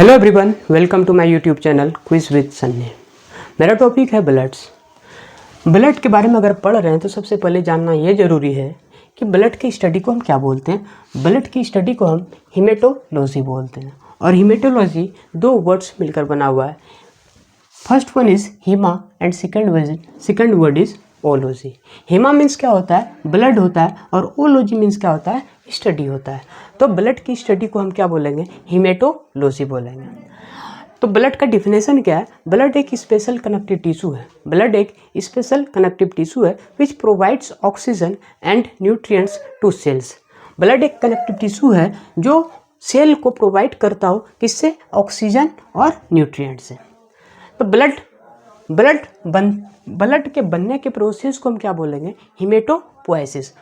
Hello everyone, welcome to my YouTube channel quiz with Sunny. मेरा topic है bloods. Blood के बारे में अगर पढ़ रहे हैं तो सबसे पहले जानना ये ज़रूरी है कि ब्लड की स्टडी को हम क्या बोलते हैं। ब्लड की स्टडी को हम हीमेटोलॉजी बोलते हैं और हीमेटोलॉजी दो वर्ड्स मिलकर बना हुआ है। First one is Hima and second word is ology. Hima means क्या होता है, ब्लड होता है, और ओलॉजी मीन्स क्या होता है, स्टडी होता है। तो ब्लड की स्टडी को हम क्या बोलेंगे, हीमेटोलॉजी बोलेंगे। तो ब्लड का डिफिनेशन क्या है? ब्लड एक स्पेशल कनेक्टिव टिश्यू है। ब्लड एक स्पेशल कनेक्टिव टिश्यू है which provides oxygen and nutrients to cells. Blood एक कनेक्टिव टिश्यू है जो सेल को प्रोवाइड करता हो, किससे? ऑक्सीजन और न्यूट्रिएंट से। तो ब्लड के बनने के प्रोसेस को हम क्या बोलेंगे, haematopoiesis.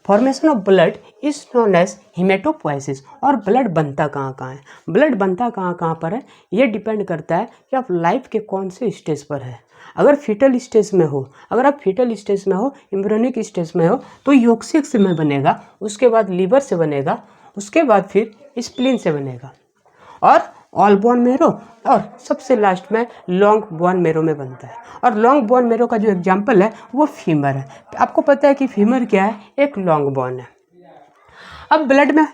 Formation of blood is known as haematopoiesis. और ब्लड बनता कहाँ कहाँ है, ब्लड बनता कहाँ कहाँ पर है, ये डिपेंड करता है कि आप लाइफ के कौन से स्टेज पर है। अगर फीटल स्टेज में हो, अगर आप फीटल स्टेज में हो, एम्ब्रियोनिक स्टेज में हो, तो योक्सिक से में बनेगा, उसके बाद लीवर से बनेगा, उसके बाद फिर स्प्लीन से बनेगा, और ऑल बोन मेरो, और सबसे लास्ट में लॉन्ग बोन मेरो में बनता है। और लॉन्ग बोन मेरो का जो एग्जाम्पल है वो फीमर है। आपको पता है कि फीमर क्या है, एक लॉन्ग बोन है। अब ब्लड में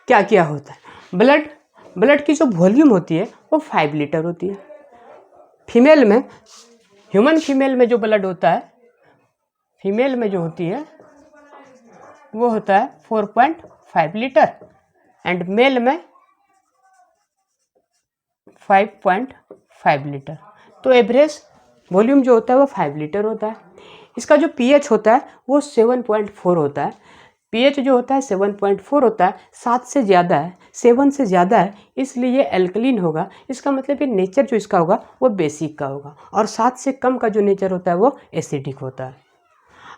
क्या क्या होता है? ब्लड की जो वॉल्यूम होती है वो 5 लीटर होती है। फीमेल में, ह्यूमन फीमेल में जो ब्लड होता है, फीमेल में जो होती है वो होता है 4.5 लीटर, एंड मेल में 5.5 लीटर। तो एवरेज वॉल्यूम जो होता है वो 5 लीटर होता है। इसका जो पीएच होता है वो 7.4 होता है। पीएच जो होता है 7.4 होता है, 7 से ज़्यादा है, 7 से ज़्यादा है, इसलिए ये एल्कलीन होगा। इसका मतलब ये नेचर जो इसका होगा वो बेसिक का होगा, और 7 से कम का जो नेचर होता है वो एसिडिक होता है।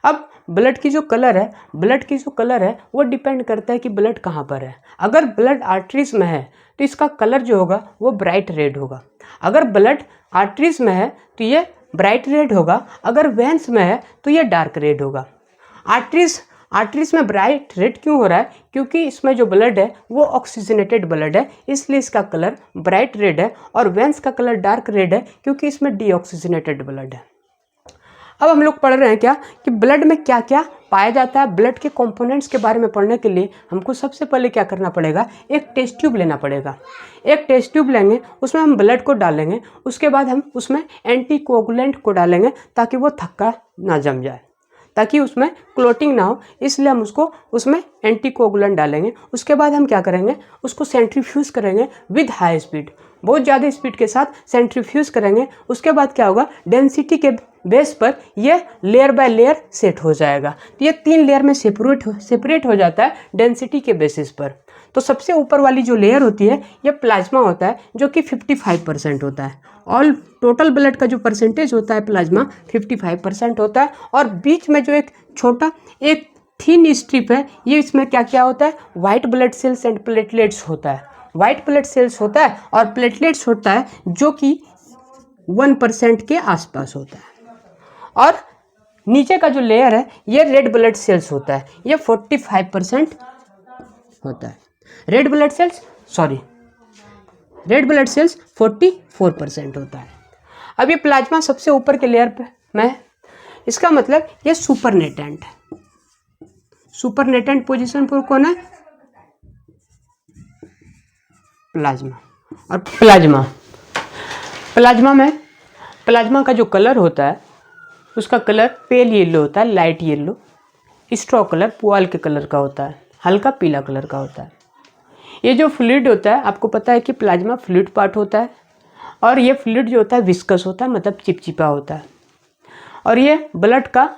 अब ब्लड की जो कलर है वो डिपेंड करता है कि ब्लड कहाँ पर है। अगर ब्लड आर्टरीज में है तो इसका कलर जो होगा वो ब्राइट रेड होगा। अगर ब्लड आर्टरीज में है तो ये ब्राइट रेड होगा, अगर वेन्स में है तो ये डार्क रेड होगा। आर्टरीज में ब्राइट रेड क्यों हो रहा है? क्योंकि इसमें जो ब्लड है वो ऑक्सीजनेटेड ब्लड है, इसलिए इसका कलर ब्राइट रेड है। और वेन्स का कलर डार्क रेड है क्योंकि इसमें डीऑक्सीजनेटेड ब्लड है। अब हम लोग पढ़ रहे हैं क्या कि ब्लड में क्या क्या पाया जाता है। ब्लड के कंपोनेंट्स के बारे में पढ़ने के लिए हमको सबसे पहले क्या करना पड़ेगा, एक टेस्ट ट्यूब लेना पड़ेगा। एक टेस्ट ट्यूब लेंगे, उसमें हम ब्लड को डालेंगे, उसके बाद हम उसमें एंटीकोगुलेंट को डालेंगे ताकि वो थक्का ना जम जाए, ताकि उसमें क्लोटिंग ना हो, इसलिए हम उसमें एंटीकोगुलेंट डालेंगे। उसके बाद हम क्या करेंगे, उसको सेंट्रीफ्यूज करेंगे विद हाई स्पीड, बहुत ज़्यादा स्पीड के साथ सेंट्रीफ्यूज करेंगे। उसके बाद क्या होगा, डेंसिटी के बेस पर ये लेयर बाय लेयर सेट हो जाएगा। तो ये 3 लेयर में सेपरेट हो जाता है डेंसिटी के बेसिस पर। तो सबसे ऊपर वाली जो लेयर होती है ये प्लाज्मा होता है, जो कि 55% होता है। ऑल टोटल ब्लड का जो परसेंटेज होता है प्लाज्मा 55% होता है। और बीच में जो एक छोटा एक थिन स्ट्रिप है, ये इसमें क्या क्या होता है, white blood cells and platelets होता है। वाइट ब्लड सेल्स होता है और प्लेटलेट्स होता है जो कि 1% के आसपास होता है। और नीचे का जो लेयर है ये रेड ब्लड सेल्स होता है, ये 45% होता है। रेड ब्लड सेल्स 44% होता है। अब ये प्लाज्मा सबसे ऊपर के लेयर पे में, इसका मतलब ये सुपरनेटेंट है। सुपरनेटेंट पोजीशन पर कौन है, प्लाज्मा। और प्लाज्मा का जो कलर होता है उसका कलर पेल येलो होता है, लाइट येलो। स्ट्रॉ कलर पुआल के कलर का होता है, हल्का पीला कलर का होता है। ये जो फ्लूइड होता है, आपको पता है कि प्लाज्मा फ्लूइड पार्ट होता है, और ये फ्लूइड जो होता है विस्कस होता है, मतलब चिपचिपा होता है। और ये ब्लड का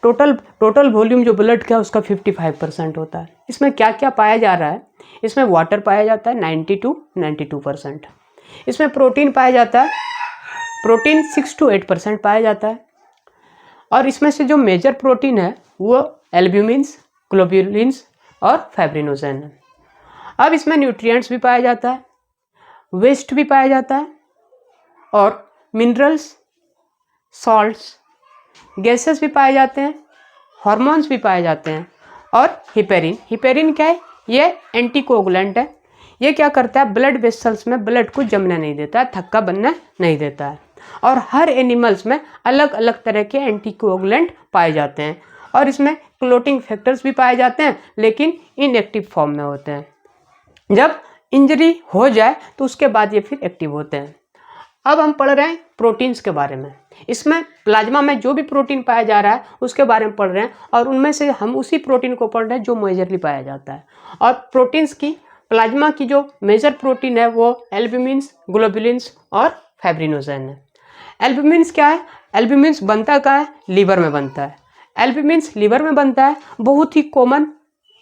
टोटल वॉल्यूम जो ब्लड का है उसका 55% होता है। इसमें क्या क्या पाया जा रहा है, इसमें वाटर पाया जाता है 92%। इसमें प्रोटीन पाया जाता है, प्रोटीन 6 to 8% पाया जाता है। और इसमें से जो मेजर प्रोटीन है वो एल्ब्यूमिन्स, ग्लोब्युलिन्स और फाइब्रिनोजेन है। अब इसमें न्यूट्रिएंट्स भी पाया जाता है, वेस्ट भी पाया जाता है, और मिनरल्स, सॉल्ट्स, गैसेस भी पाए जाते हैं, हार्मोन्स भी पाए जाते हैं, और हिपेरिन क्या है, ये एंटीकोगुलेंट है। ये क्या करता है, ब्लड वेसल्स में ब्लड को जमने नहीं देता है, थक्का बनने नहीं देता है। और हर एनिमल्स में अलग अलग तरह के एंटीकोगुलेंट पाए जाते हैं और इसमें क्लोटिंग फैक्टर्स भी पाए जाते हैं, लेकिन इनएक्टिव फॉर्म में होते हैं। जब इंजरी हो जाए तो उसके बाद ये फिर एक्टिव होते हैं। अब हम पढ़ रहे हैं प्रोटीन्स के बारे में। इसमें प्लाज्मा में जो भी प्रोटीन पाया जा रहा है उसके बारे में पढ़ रहे हैं, और उनमें से हम उसी प्रोटीन को पढ़ रहे हैं जो मेजरली पाया जाता है। और प्रोटीन्स की, प्लाज्मा की जो मेजर प्रोटीन है वो एल्ब्यूमिन्स, ग्लोबुलिन्स और फाइब्रिनोजेन है। एल्ब्यूमिन्स क्या है, एल्ब्यूमिन्स बनता कहाँ है, लीवर में बनता है। एल्ब्यूमिन्स लीवर में बनता है, बहुत ही कॉमन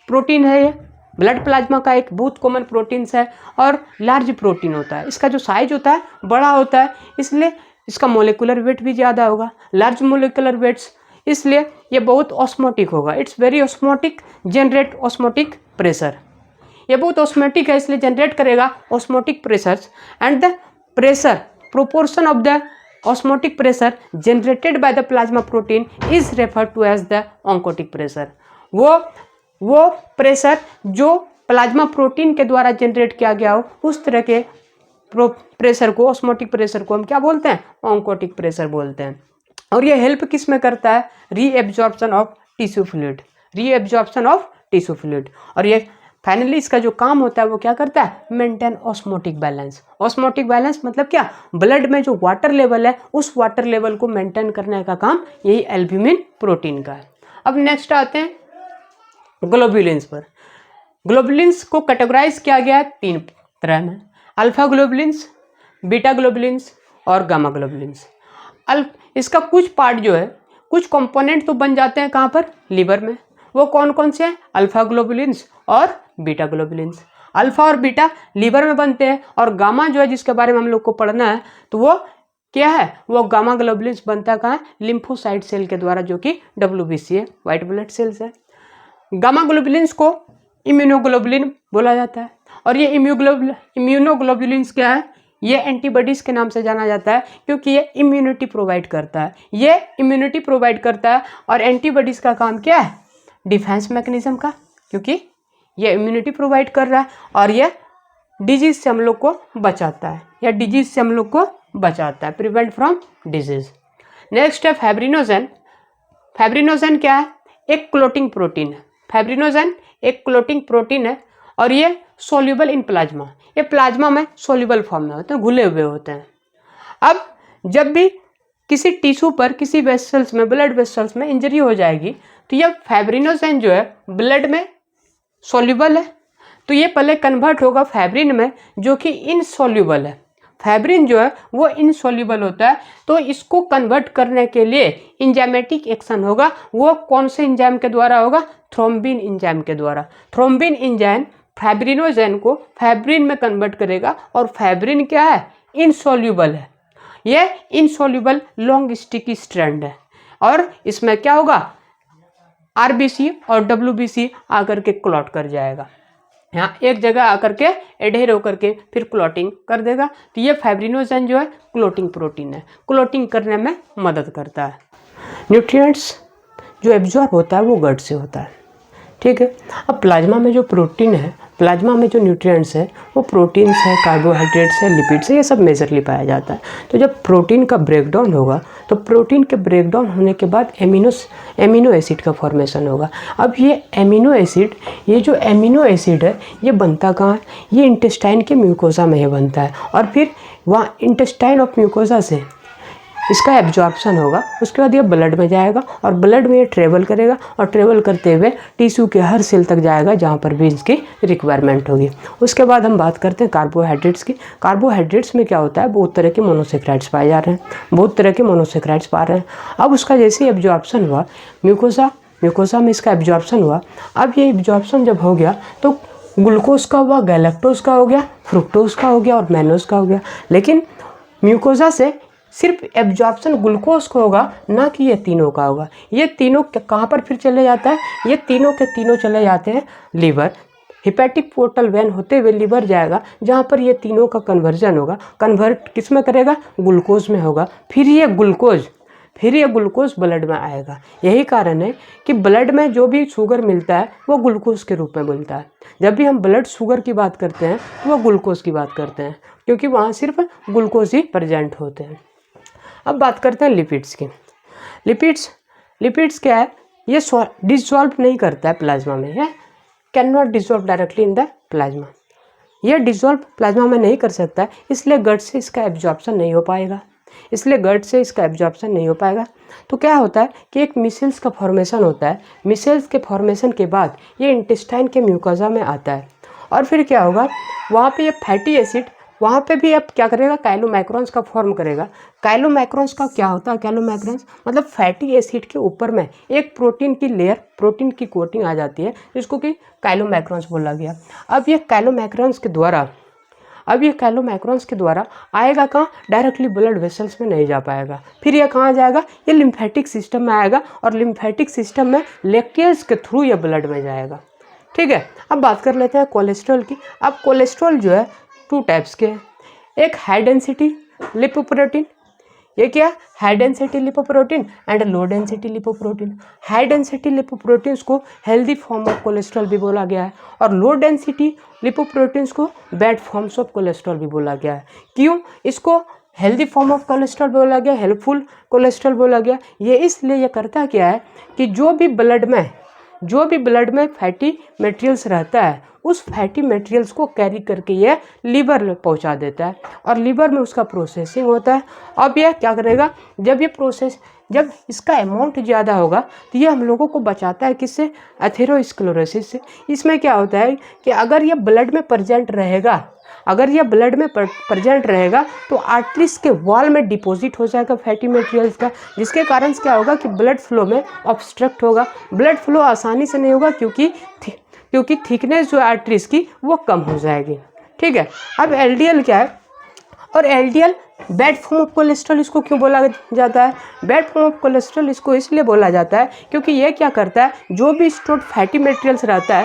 प्रोटीन है ये, ब्लड प्लाज्मा का एक बहुत कॉमन प्रोटीन्स है और लार्ज प्रोटीन होता है। इसका जो साइज होता है बड़ा होता है, इसलिए इसका मोलिकुलर वेट भी ज़्यादा होगा, लार्ज मोलिकुलर वेट्स, इसलिए ये बहुत ऑस्मोटिक होगा। It's very osmotic, generate osmotic pressure. ये बहुत ऑस्मोटिक है इसलिए जनरेट करेगा osmotic pressures, and the pressure proportion of the osmotic pressure generated by the plasma protein is referred to as the oncotic pressure. वो pressure जो plasma protein के द्वारा generate किया गया हो, उस तरह के प्रेशर को, ऑस्मोटिक प्रेशर को हम क्या बोलते हैं, ऑन्कोटिक प्रेशर बोलते हैं। और ये हेल्प किस में करता है, reabsorption of tissue fluid, reabsorption of tissue fluid. और ये फाइनली इसका जो काम होता है वो क्या करता है, maintain osmotic balance. Osmotic balance मतलब क्या, ब्लड में जो वाटर लेवल है उस वाटर लेवल को मेंटेन करने का काम यही एल्ब्यूमिन प्रोटीन का है। अब नेक्स्ट आते हैं ग्लोबुलिन्स पर। ग्लोबुलिन्स को कैटेगराइज किया गया है 3 तरह में, अल्फा ग्लोबुलिन्स, बीटा ग्लोबुलिन्स और गामा ग्लोबुलिन्स। इसका कुछ पार्ट जो है, कुछ कंपोनेंट तो बन जाते हैं कहाँ पर, लीवर में। वो कौन कौन से हैं, अल्फा ग्लोबुलिन्स और बीटा ग्लोबुलिन्स। अल्फा और बीटा लीवर में बनते हैं, और गामा जो है जिसके बारे में हम लोग को पढ़ना है, तो वो क्या है, वो गामा ग्लोबुलिन्स बनता है कहाँ, लिम्फोसाइट सेल के द्वारा, जो कि WBC है, वाइट ब्लड सेल्स है। गामा ग्लोबुलिन्स को इम्यूनोग्लोबुलिन बोला जाता है, और ये इम्यूनोग्लोबुलिन्स क्या है, ये एंटीबॉडीज़ के नाम से जाना जाता है, क्योंकि ये इम्यूनिटी प्रोवाइड करता है। ये इम्यूनिटी प्रोवाइड करता है, और एंटीबॉडीज़ का काम क्या है, डिफेंस मैकेनिज्म का, क्योंकि ये इम्यूनिटी प्रोवाइड कर रहा है, और ये डिजीज़ से हम लोग को बचाता है, या डिजीज़ से हम लोग को बचाता है, प्रिवेंट फ्रॉम डिजीज़। नेक्स्ट है फाइब्रिनोजेन। फाइब्रिनोजेन क्या है, एक क्लोटिंग प्रोटीन है। फाइब्रिनोजेन एक क्लोटिंग प्रोटीन है, और ये सोल्यूबल इन प्लाज्मा, ये प्लाज्मा में सोल्यूबल फॉर्म में होते हैं, घुले हुए होते हैं। अब जब भी किसी टिश्यू पर, किसी वेसल्स में, ब्लड वेसल्स में इंजरी हो जाएगी, तो ये फाइब्रिनोजेन जो है ब्लड में सोल्यूबल है, तो ये पहले कन्वर्ट होगा फाइब्रिन में, जो कि इनसोल्यूबल है। फाइब्रिन जो है वो इनसोल्यूबल होता है, तो इसको कन्वर्ट करने के लिए इंजाइमेटिक एक्शन होगा। वो कौन से इंजाइम के द्वारा होगा, थ्रोम्बिन इंजाइम के द्वारा। थ्रोम्बिन इंजाइम फाइब्रिनोजेन को फाइब्रिन में कन्वर्ट करेगा, और फाइब्रिन क्या है, इनसोल्यूबल है। ये इनसोल्यूबल लॉन्ग स्टिकी स्ट्रैंड है, और इसमें क्या होगा, RBC और WBC आकर के क्लॉट कर जाएगा, यहाँ एक जगह आकर के एडहेर होकर के फिर क्लॉटिंग कर देगा। तो ये फाइब्रिनोजेन जो है क्लॉटिंग प्रोटीन है, क्लॉटिंग करने में मदद करता है। न्यूट्रिएंट्स जो एब्जॉर्ब होता है वो गट से होता है, ठीक है। अब प्लाज्मा में जो प्रोटीन है, प्लाज्मा में जो न्यूट्रिएंट्स है वो प्रोटीन्स है, कार्बोहाइड्रेट्स है, लिपिड्स है, ये सब मेजरली पाया जाता है। तो जब प्रोटीन का ब्रेकडाउन होगा तो प्रोटीन के ब्रेकडाउन होने के बाद एमिनो एसिड का फॉर्मेशन होगा। अब ये एमिनो एसिड, ये जो एमिनो एसिड है ये बनता कहाँ है, ये इंटेस्टाइन के म्यूकोसा में ही बनता है, और फिर वहाँ इंटेस्टाइन ऑफ म्यूकोसा से इसका एब्जॉर्प्शन होगा। उसके बाद ये ब्लड में जाएगा, और ब्लड में ये ट्रेवल करेगा, और ट्रेवल करते हुए टिश्यू के हर सेल तक जाएगा जहाँ पर भी इसकी रिक्वायरमेंट होगी। उसके बाद हम बात करते हैं कार्बोहाइड्रेट्स की। कार्बोहाइड्रेट्स में क्या होता है, बहुत तरह के मोनोसेक्राइड्स पाए जा रहे हैं, बहुत तरह के मोनोसेक्राइड्स पा रहे हैं। अब उसका जैसे एब्जॉर्प्शन हुआ म्यूकोसा में इसका एब्जॉर्प्शन हुआ। अब ये एब्जॉर्प्शन जब हो गया तो ग्लूकोज का हुआ, गैलेक्टोज का हो गया, फ्रुक्टोज का हो गया और मैनोज का हो गया। लेकिन म्यूकोसा से सिर्फ एब्जॉर्प्शन ग्लूकोज का होगा, ना कि ये तीनों का होगा। ये तीनों कहाँ पर फिर चले जाता है, ये तीनों के तीनों चले जाते हैं लीवर, हिपैटिक पोर्टल वेन होते हुए लीवर जाएगा, जहाँ पर ये तीनों का कन्वर्जन होगा। कन्वर्ट किस में करेगा, ग्लूकोज में होगा। फिर ये ग्लूकोज फिर ये ग्लूकोज ब्लड में आएगा। यही कारण है कि ब्लड में जो भी शुगर मिलता है वो ग्लूकोज के रूप में मिलता है। जब भी हम ब्लड शुगर की बात करते हैं तो वो ग्लूकोज की बात करते हैं, क्योंकि वहाँ सिर्फ ग्लूकोज ही प्रेजेंट होते हैं। अब बात करते हैं लिपिड्स की। लिपिड्स क्या है, ये डिसॉल्व नहीं करता है प्लाज्मा में, है can not dissolve directly in the plasma. ये डिसॉल्व प्लाज्मा में नहीं कर सकता है, इसलिए गट से इसका एब्जॉर्प्शन नहीं हो पाएगा। तो क्या होता है कि एक मिसेल्स का फॉर्मेशन होता है। मिसेल्स के फॉर्मेशन के बाद ये इंटेस्टाइन के म्यूकोजा में आता है, और फिर क्या होगा, वहाँ पे ये फैटी एसिड वहाँ पे भी अब क्या करेगा, काइलोमैक्रॉन्स का फॉर्म करेगा। काइलोमैक्रॉन्स का क्या होता है, काइलोमैक्रॉन्स मतलब फैटी एसिड के ऊपर में एक प्रोटीन की लेयर, प्रोटीन की कोटिंग आ जाती है, जिसको कि काइलोमैक्रॉन्स बोला गया। अब ये काइलोमैक्रॉन्स के द्वारा आएगा कहाँ, डायरेक्टली ब्लड वेसल्स में नहीं जा पाएगा। फिर ये कहाँ जाएगा, ये लिम्फेटिक सिस्टम में आएगा, और लिम्फेटिक सिस्टम में लेक्टियल्स के थ्रू ये ब्लड में जाएगा। ठीक है, अब बात कर लेते हैं कोलेस्ट्रॉल की। अब कोलेस्ट्रॉल जो है 2 टाइप्स के हैं। एक हाई डेंसिटी लिपोप्रोटीन, ये क्या, high density lipoprotein and low density lipoprotein. High density lipoproteins को हेल्दी फॉर्म ऑफ कोलेस्ट्रॉल भी बोला गया है, और लो डेंसिटी लिपोप्रोटीन्स को बैड फॉर्म्स ऑफ कोलेस्ट्रॉल भी बोला गया है। क्यों इसको हेल्दी फॉर्म ऑफ कोलेस्ट्रॉल बोला गया, हेल्पफुल कोलेस्ट्रॉल बोला गया? ये इसलिए ये करता क्या है कि जो भी ब्लड में फैटी मटेरियल्स रहता है, उस फैटी मटेरियल्स को कैरी करके ये लीवर में पहुंचा देता है, और लीवर में उसका प्रोसेसिंग होता है। अब ये क्या करेगा, जब इसका अमाउंट ज़्यादा होगा तो ये हम लोगों को बचाता है किससे, एथेरोस्क्लेरोसिस से। इसमें क्या होता है कि अगर ये ब्लड में प्रेजेंट रहेगा तो आर्टरीज के वॉल में डिपॉजिट हो जाएगा फैटी मटेरियल्स का, जिसके कारण क्या होगा कि ब्लड फ्लो में ऑब्स्ट्रक्ट होगा। ब्लड फ्लो आसानी से नहीं होगा क्योंकि थिकनेस जो आर्टरीज की वो कम हो जाएगी। ठीक है, अब एलडीएल क्या है, और LDL bad form of cholesterol इसको क्यों बोला जाता है? बैड फॉर्म ऑफ कोलेस्ट्रॉल इसको इसलिए बोला जाता है क्योंकि ये क्या करता है, जो भी स्टोर्ड फैटी मटेरियल्स रहता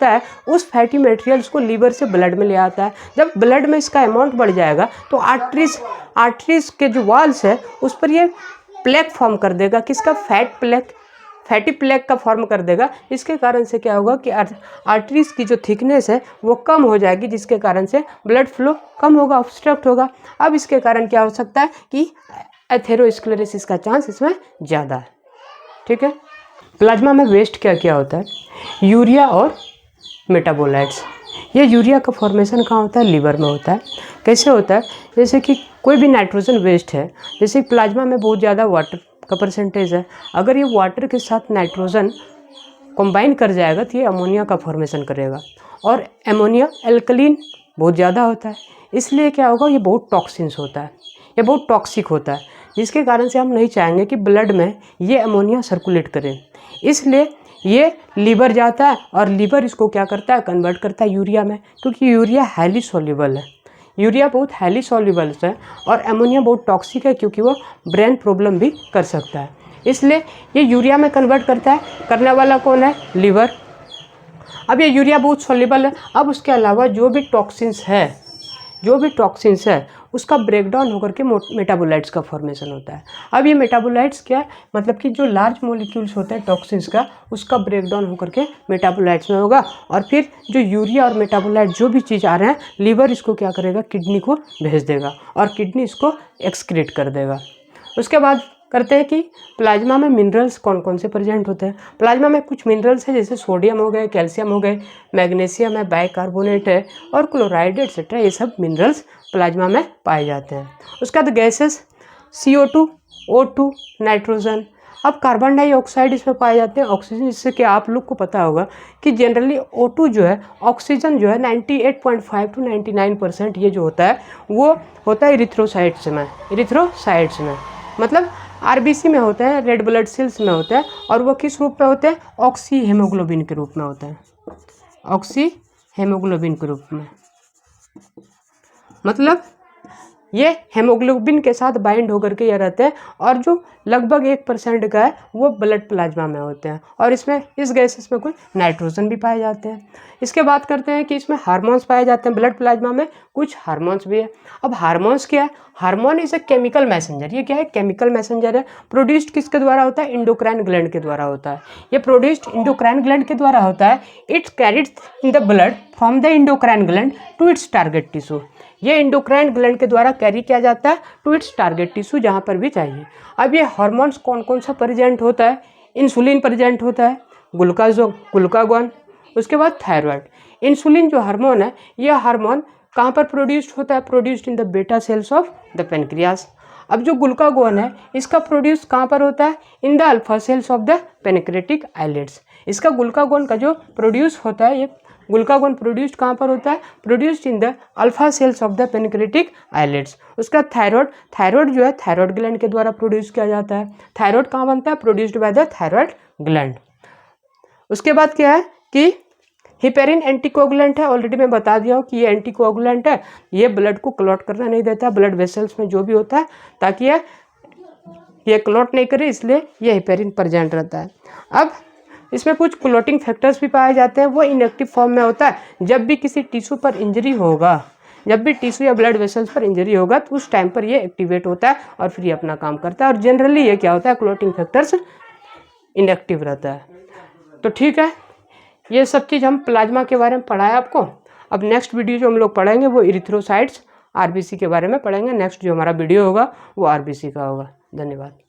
है उस फैटी मटेरियल्स को लीवर से ब्लड में ले आता है। जब ब्लड में इसका अमाउंट बढ़ जाएगा तो आर्टरीज के जो वॉल्स है उस पर ये प्लेक फॉर्म कर देगा, किसका, फैटी प्लेक का फॉर्म कर देगा। इसके कारण से क्या होगा कि आर्टरीज की जो थिकनेस है वो कम हो जाएगी, जिसके कारण से ब्लड फ्लो कम होगा, ऑब्स्ट्रक्ट होगा। अब इसके कारण क्या हो सकता है कि एथेरोस्क्लेरोसिस का चांस इसमें ज़्यादा है। ठीक है, प्लाज्मा में वेस्ट क्या क्या होता है, यूरिया और मेटाबोलाइट्स। ये यूरिया का फॉर्मेशन कहाँ होता है, लीवर में होता है। कैसे होता है, जैसे कि कोई भी नाइट्रोजन वेस्ट है, जैसे प्लाज्मा में बहुत ज़्यादा वाटर का परसेंटेज है, अगर ये वाटर के साथ नाइट्रोजन कंबाइन कर जाएगा तो ये अमोनिया का फॉर्मेशन करेगा, और अमोनिया एल्कलीन बहुत ज़्यादा होता है, इसलिए क्या होगा, ये बहुत टॉक्सिन्स होता है, ये बहुत टॉक्सिक होता है, जिसके कारण से हम नहीं चाहेंगे कि ब्लड में ये अमोनिया सर्कुलेट करे। इसलिए ये लीवर जाता है, और लीवर इसको क्या करता है, कन्वर्ट करता है यूरिया में, क्योंकि यूरिया हाईली सॉल्युबल है, यूरिया बहुत हाईली सॉल्युबल है, और अमोनिया बहुत टॉक्सिक है क्योंकि वो ब्रेन प्रॉब्लम भी कर सकता है। इसलिए ये यूरिया में कन्वर्ट करता है, करने वाला कौन है, लीवर। अब ये यूरिया बहुत सॉल्युबल है। अब उसके अलावा जो भी टॉक्सिन्स है उसका ब्रेकडाउन होकर के मेटाबोलाइट्स का फॉर्मेशन होता है। अब ये मेटाबोलाइट्स क्या है, मतलब कि जो लार्ज मॉलिक्यूल्स होता है टॉक्सिन्स का, उसका ब्रेकडाउन होकर के मेटाबोलाइट्स में होगा, और फिर जो यूरिया और मेटाबोलाइट जो भी चीज़ आ रहे हैं, लीवर इसको क्या करेगा, किडनी को भेज देगा, और किडनी इसको एक्सक्रीट कर देगा। उसके बाद करते हैं कि प्लाज्मा में मिनरल्स कौन कौन से प्रेजेंट होते हैं। प्लाज्मा में कुछ मिनरल्स हैं, जैसे सोडियम हो गए, कैल्शियम हो गए, मैग्नीशियम है, बाइकार्बोनेट है, और क्लोराइड एक्सेट्रा, ये सब मिनरल्स प्लाज्मा में पाए जाते हैं। उसके बाद गैसेस CO2, O2, नाइट्रोजन। अब कार्बन डाइऑक्साइड इसमें पाए जाते हैं, ऑक्सीजन, जिससे कि आप लोग को पता होगा कि जनरली O2 जो है, ऑक्सीजन जो है 98.5 to 99% ये जो होता है वो होता है इरिथ्रोसाइट्स में, मतलब RBC में होते हैं, रेड ब्लड सेल्स में होते हैं, और वो किस रूप में होते हैं, ऑक्सी हेमोग्लोबिन के रूप में होते हैं, ऑक्सी हेमोग्लोबिन के रूप में। मतलब ये हेमोग्लोबिन के साथ बाइंड होकर के ये रहते हैं, और जो लगभग 1% का है वो ब्लड प्लाज्मा में होते हैं, और इसमें इस गैसेस में कुछ नाइट्रोजन भी पाए जाते हैं। इसके बात करते हैं कि इसमें हार्मोन्स पाए जाते हैं ब्लड प्लाज्मा में, कुछ हार्मोन्स भी है। अब हार्मोन्स क्या है? Hormone is a chemical messenger. ये क्या है? केमिकल मैसेंजर है। प्रोड्यूस्ड किसके द्वारा होता है? इंडोक्राइन ग्लैंड के द्वारा होता है। ये प्रोड्यूस्ड इंडोक्राइन ग्लैंड के द्वारा होता है। It's carried in the blood from the endocrine gland to its target tissue. ये इंडोक्राइन ग्लैंड के द्वारा कैरी किया जाता है टू इट्स टारगेट टिश्यू, जहाँ पर भी चाहिए। अब ये हार्मोन्स कौन कौन सा प्रेजेंट होता है? इंसुलिन प्रेजेंट होता है, ग्लूकागोन, उसके बाद थायराइड। इंसुलिन जो हार्मोन है, यह हार्मोन कहाँ पर प्रोड्यूस्ड होता है? प्रोड्यूस्ड इन द बेटा सेल्स ऑफ द पेनक्रियास। अब जो ग्लूकागोन है, इसका प्रोड्यूस कहाँ पर होता है? In the alpha cells of the pancreatic islets. इसका ग्लूकागोन का जो प्रोड्यूस होता है, ये ग्लूकागोन प्रोड्यूस्ड कहाँ पर होता है? Produced in the alpha cells of the pancreatic islets. उसका थायराइड जो है थायराइड ग्लैंड के द्वारा प्रोड्यूस किया जाता है। थायराइड कहाँ बनता है? Produced by the thyroid gland. उसके बाद क्या है कि हिपेरिन एंटीकोगुलेंट है। ऑलरेडी मैं बता दिया हूँ कि ये एंटीकोगुलेंट है। ये ब्लड को क्लॉट करना नहीं देता ब्लड वेसल्स में जो भी होता है, ताकि ये क्लॉट नहीं करे, इसलिए ये हिपेरिन प्रेजेंट रहता है। अब इसमें कुछ क्लॉटिंग फैक्टर्स भी पाए जाते हैं, वो इनएक्टिव फॉर्म में होता है। जब भी किसी टिश्यू पर इंजरी होगा, जब भी टिश्यू या ब्लड वेसल्स पर इंजरी होगा, तो उस टाइम पर ये एक्टिवेट होता है और फिर ये अपना काम करता है। और जनरली ये क्या होता है? क्लॉटिंग फैक्टर्स इनएक्टिव रहता है। तो ठीक है, ये सब चीज़ हम प्लाज्मा के बारे में पढ़ाया आपको। अब नेक्स्ट वीडियो जो हम लोग पढ़ेंगे वो इरिथ्रोसाइट्स, आरबीसी के बारे में पढ़ेंगे। नेक्स्ट जो हमारा वीडियो होगा वो आरबीसी का होगा। धन्यवाद।